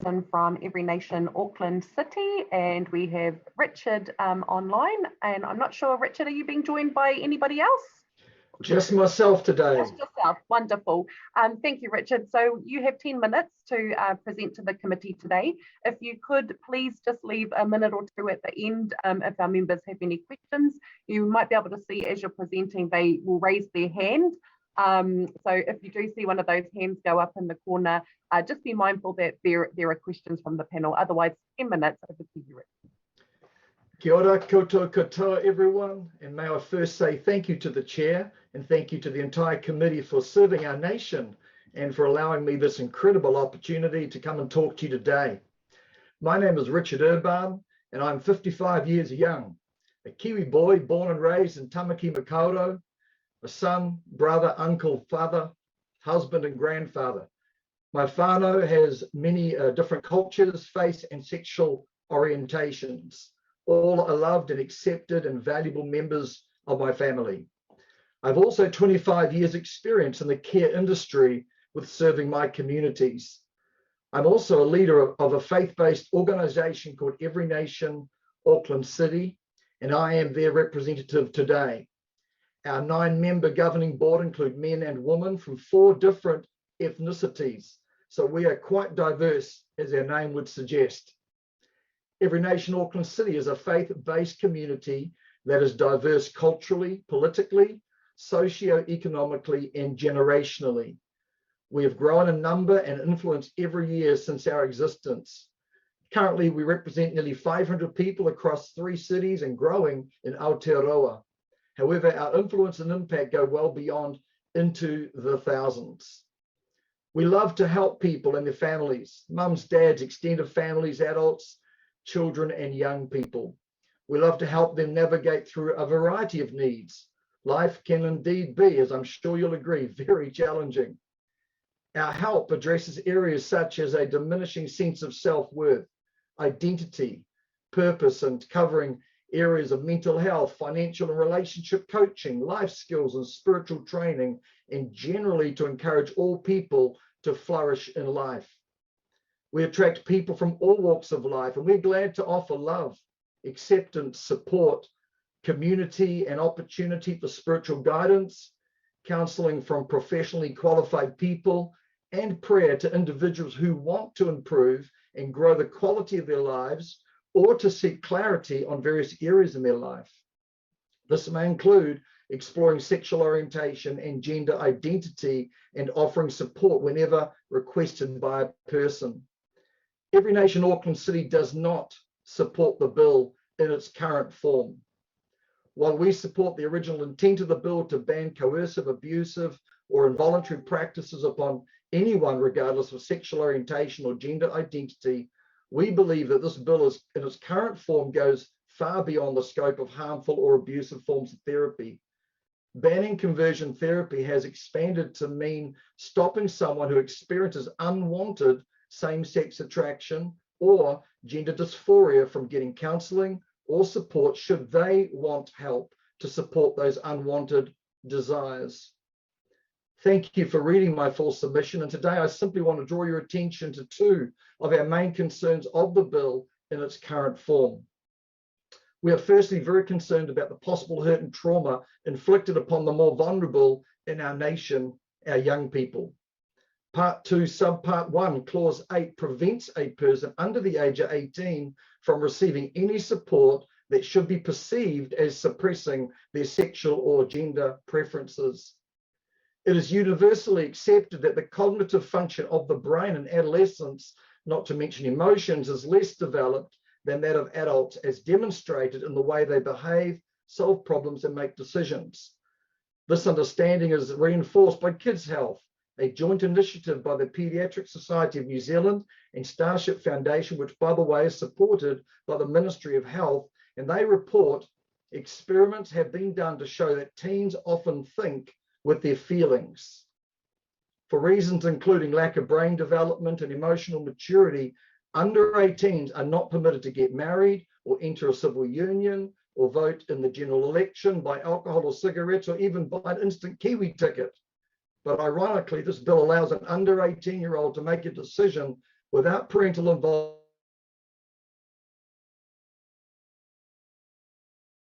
person from Every Nation Auckland City, and we have Richard online. And I'm not sure, Richard, are you being joined by anybody else? Just myself today. Just yourself. Wonderful. Thank you, Richard. So you have 10 minutes to present to the committee today. If you could please just leave a minute or two at the end if our members have any questions. You might be able to see as you're presenting, they will raise their hand. So if you do see one of those hands go up in the corner, just be mindful that there are questions from the panel. Otherwise, 10 minutes, over to you, Richard. Kia ora, koutou katoa everyone, and may I first say thank you to the chair and thank you to the entire committee for serving our nation and for allowing me this incredible opportunity to come and talk to you today. My name is Richard Urban and I'm 55 years young, a Kiwi boy born and raised in Tamaki Makaurau, a son, brother, uncle, father, husband and grandfather. My whānau has many different cultures, faiths and sexual orientations. All are loved and accepted and valuable members of my family. I've also 25 years experience in the care industry with serving my communities. I'm also a leader of a faith-based organisation called Every Nation Auckland City, and I am their representative today. Our 9-member governing board include men and women from 4 different ethnicities, so we are quite diverse, as our name would suggest. Every Nation Auckland City is a faith-based community that is diverse culturally, politically, socio-economically, and generationally. We have grown in number and influence every year since our existence. Currently, we represent nearly 500 people across 3 cities and growing in Aotearoa. However, our influence and impact go well beyond into the thousands. We love to help people and their families, mums, dads, extended families, adults, children and young people. We love to help them navigate through a variety of needs. Life can indeed be, as I'm sure you'll agree, very challenging. Our help addresses areas such as a diminishing sense of self-worth, identity, purpose, and covering areas of mental health, financial and relationship coaching, life skills and spiritual training, and generally to encourage all people to flourish in life. We attract people from all walks of life, and we're glad to offer love, acceptance, support, community, and opportunity for spiritual guidance, counseling from professionally qualified people, and prayer to individuals who want to improve and grow the quality of their lives or to seek clarity on various areas in their life. This may include exploring sexual orientation and gender identity and offering support whenever requested by a person. Every Nation Auckland City does not support the bill in its current form. While we support the original intent of the bill to ban coercive, abusive, or involuntary practices upon anyone regardless of sexual orientation or gender identity, we believe that this bill is, in its current form goes far beyond the scope of harmful or abusive forms of therapy. Banning conversion therapy has expanded to mean stopping someone who experiences unwanted same-sex attraction or gender dysphoria from getting counseling or support should they want help to support those unwanted desires. Thank you for reading my full submission, and today I simply want to draw your attention to 2 of our main concerns of the bill in its current form. We are firstly very concerned about the possible hurt and trauma inflicted upon the more vulnerable in our nation, our young people. Part 2, subpart 1, clause 8 prevents a person under the age of 18 from receiving any support that should be perceived as suppressing their sexual or gender preferences. It is universally accepted that the cognitive function of the brain in adolescence, not to mention emotions, is less developed than that of adults, as demonstrated in the way they behave, solve problems, and make decisions. This understanding is reinforced by Kids Health, a joint initiative by the Paediatric Society of New Zealand and Starship Foundation, which, by the way, is supported by the Ministry of Health, and they report experiments have been done to show that teens often think with their feelings. For reasons including lack of brain development and emotional maturity, under 18s are not permitted to get married or enter a civil union or vote in the general election, buy alcohol or cigarettes, or even buy an instant Kiwi ticket. But ironically, this bill allows an under 18-year-old to make a decision without parental involvement,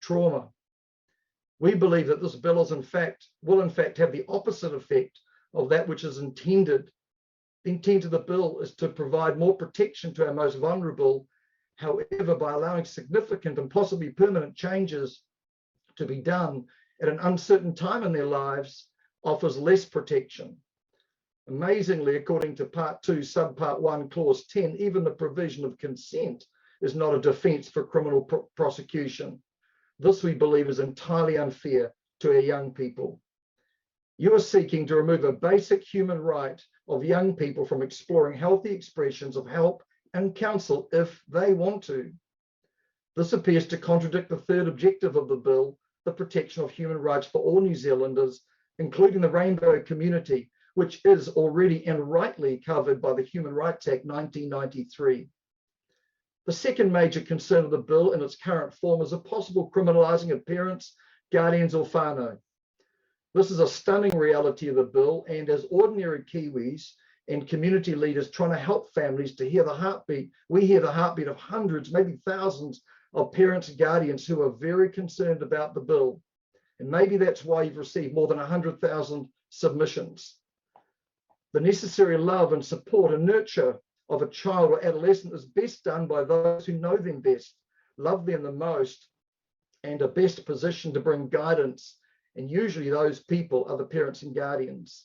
trauma. We believe that this bill will in fact have the opposite effect of that which is intended. The intent of the bill is to provide more protection to our most vulnerable. However, by allowing significant and possibly permanent changes to be done at an uncertain time in their lives, offers less protection. Amazingly, according to Part 2, Subpart 1, Clause 10, even the provision of consent is not a defence for criminal prosecution. This, we believe, is entirely unfair to our young people. You are seeking to remove a basic human right of young people from exploring healthy expressions of help and counsel if they want to. This appears to contradict the third objective of the bill, the protection of human rights for all New Zealanders, including the rainbow community, which is already and rightly covered by the Human Rights Act 1993. The second major concern of the bill in its current form is a possible criminalising of parents, guardians or whānau. This is a stunning reality of the bill, and as ordinary Kiwis and community leaders trying to help families to hear the heartbeat, we hear the heartbeat of hundreds, maybe thousands of parents and guardians who are very concerned about the bill. And maybe that's why you've received more than 100,000 submissions. The necessary love and support and nurture of a child or adolescent is best done by those who know them best, love them the most, and are best positioned to bring guidance. And usually those people are the parents and guardians.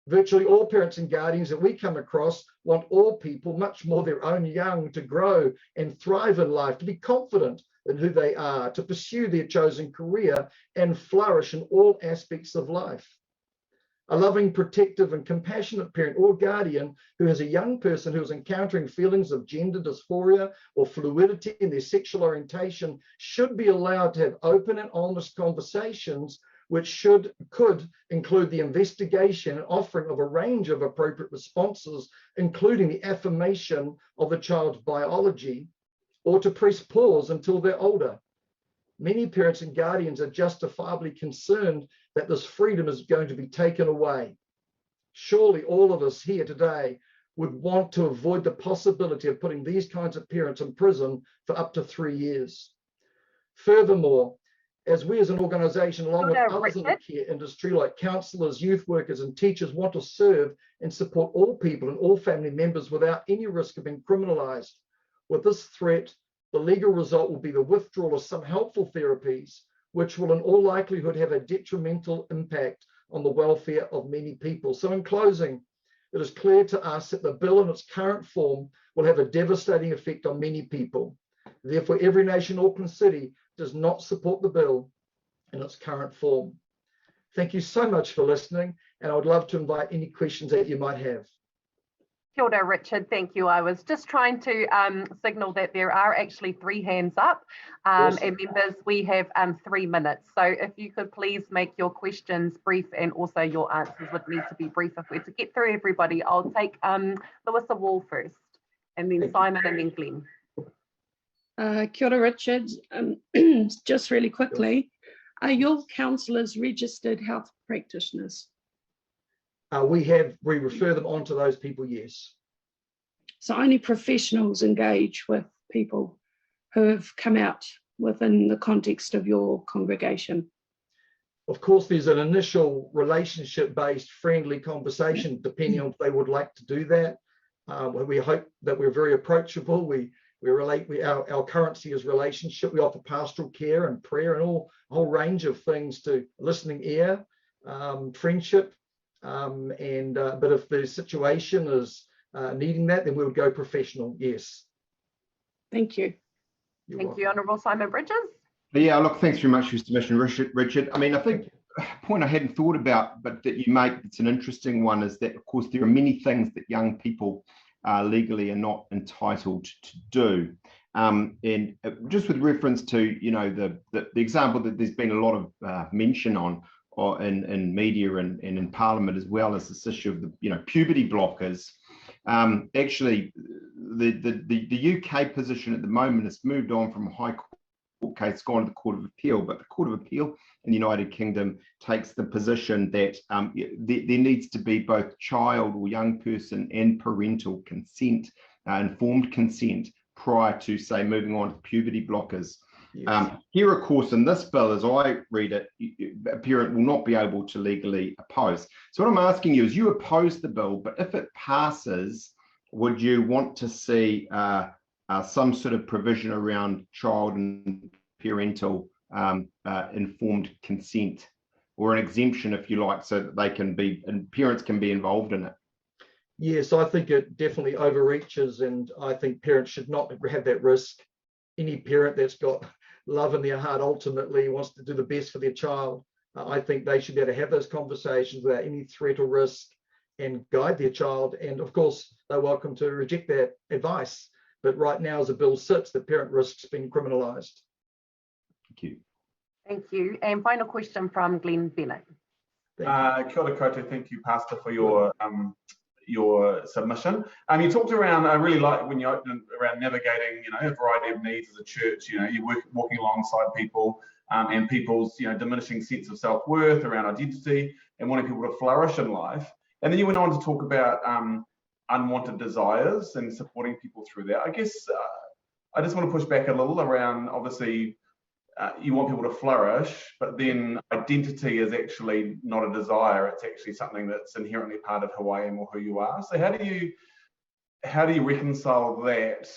Virtually all parents and guardians that we come across want all people, much more their own young, to grow and thrive in life, to be confident in who they are, to pursue their chosen career and flourish in all aspects of life. A loving, protective and compassionate parent or guardian who has a young person who is encountering feelings of gender dysphoria or fluidity in their sexual orientation should be allowed to have open and honest conversations, which could include the investigation and offering of a range of appropriate responses, including the affirmation of the child's biology, or to press pause until they're older. Many parents and guardians are justifiably concerned that this freedom is going to be taken away. Surely all of us here today would want to avoid the possibility of putting these kinds of parents in prison for up to 3 years. Furthermore, as we as an organisation, along with others in the care industry like counsellors, youth workers and teachers, want to serve and support all people and all family members without any risk of being criminalised, with this threat, the legal result will be the withdrawal of some helpful therapies, which will in all likelihood have a detrimental impact on the welfare of many people. So in closing, it is clear to us that the bill in its current form will have a devastating effect on many people. Therefore, Every Nation Auckland City does not support the bill in its current form. Thank you so much for listening, and I would love to invite any questions that you might have. Kia ora, Richard, thank you. I was just trying to signal that there are actually 3 hands up, Awesome. And members, we have 3 minutes. So if you could please make your questions brief, and also your answers would need to be brief if we're to get through everybody. I'll take Lewissa Wall first, and then Simon, and then Glenn. Kia ora, Richard. Just really quickly, are your counsellors registered health practitioners? We refer them on to those people, yes. So only professionals engage with people who have come out within the context of your congregation? Of course, there's an initial relationship-based friendly conversation, depending on if they would like to do that. We hope that we're very approachable. Our currency is relationship. We offer pastoral care and prayer and a whole range of things to listening ear, friendship. But if the situation is needing that, then we would go professional, yes. Thank you. Thank you, Honourable Simon Bridges. Yeah, look, thanks very much for your submission, Richard. I mean, I think a point I hadn't thought about, but that you make, it's an interesting one, is that, of course, there are many things that young people legally are not entitled to do. And just with reference to, you know, the example that there's been a lot of mention on, or in media and in Parliament, as well as this issue of the, you know, puberty blockers. Actually, the UK position at the moment has moved on from High court case, it's gone to the Court of Appeal, but the Court of Appeal in the United Kingdom takes the position that there needs to be both child or young person and parental consent, informed consent, prior to, say, moving on to puberty blockers. Yes. Here, of course, in this bill, as I read it, a parent will not be able to legally oppose. So what I'm asking you is, you oppose the bill, but if it passes, would you want to see some sort of provision around child and parental informed consent, or an exemption, if you like, so that they can be, and parents can be involved in it? Yes, I think it definitely overreaches, and I think parents should not have that risk. Any parent that's got love in their heart ultimately wants to do the best for their child. I think they should be able to have those conversations without any threat or risk and guide their child. And of course, they're welcome to reject that advice. But right now, as the bill sits, the parent risk's been criminalised. Thank you. Thank you. And final question from Glenn Bennett. Kia ora koutou. Thank you, Pastor, for your submission. You talked around, I really like when you opened around navigating, a variety of needs as a church. You're walking alongside people and people's, diminishing sense of self-worth around identity and wanting people to flourish in life. And then you went on to talk about unwanted desires and supporting people through that. I guess I just want to push back a little around, obviously, you want people to flourish, but then identity is actually not a desire. It's actually something that's inherently part of who I am or who you are. So how do you reconcile that?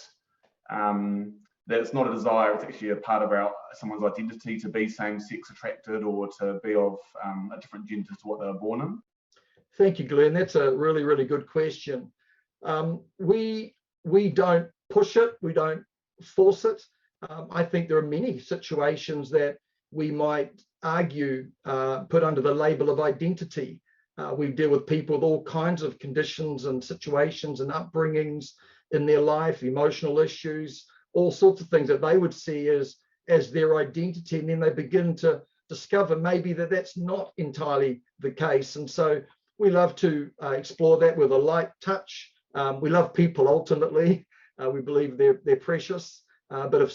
That it's not a desire, it's actually a part of someone's identity to be same-sex attracted or to be of a different gender to what they were born in? Thank you, Glenn. That's a really, really good question. We don't push it, we don't force it. I think there are many situations that we might argue put under the label of identity. We deal with people with all kinds of conditions and situations and upbringings in their life, emotional issues, all sorts of things that they would see as their identity, and then they begin to discover maybe that's not entirely the case. And so we love to explore that with a light touch. We love people ultimately. We believe they're precious. But if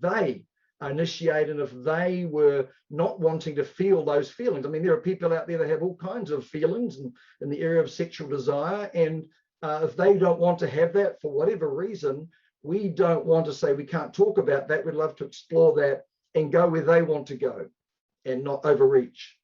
they initiate, and if they were not wanting to feel those feelings, I mean, there are people out there that have all kinds of feelings in the area of sexual desire, and if they don't want to have that for whatever reason, we don't want to say we can't talk about that. We'd love to explore that and go where they want to go and not overreach.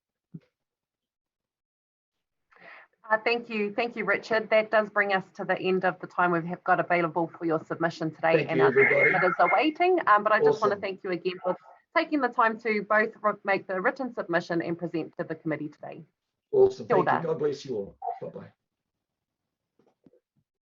Thank you, Richard. That does bring us to the end of the time we've got available for your submission today. Thank you, everybody. That is awaiting. But I just want to Awesome. thank you again for taking the time to both make the written submission and present to the committee today. Awesome. Kia Thank ora. you. God bless you all. Bye-bye.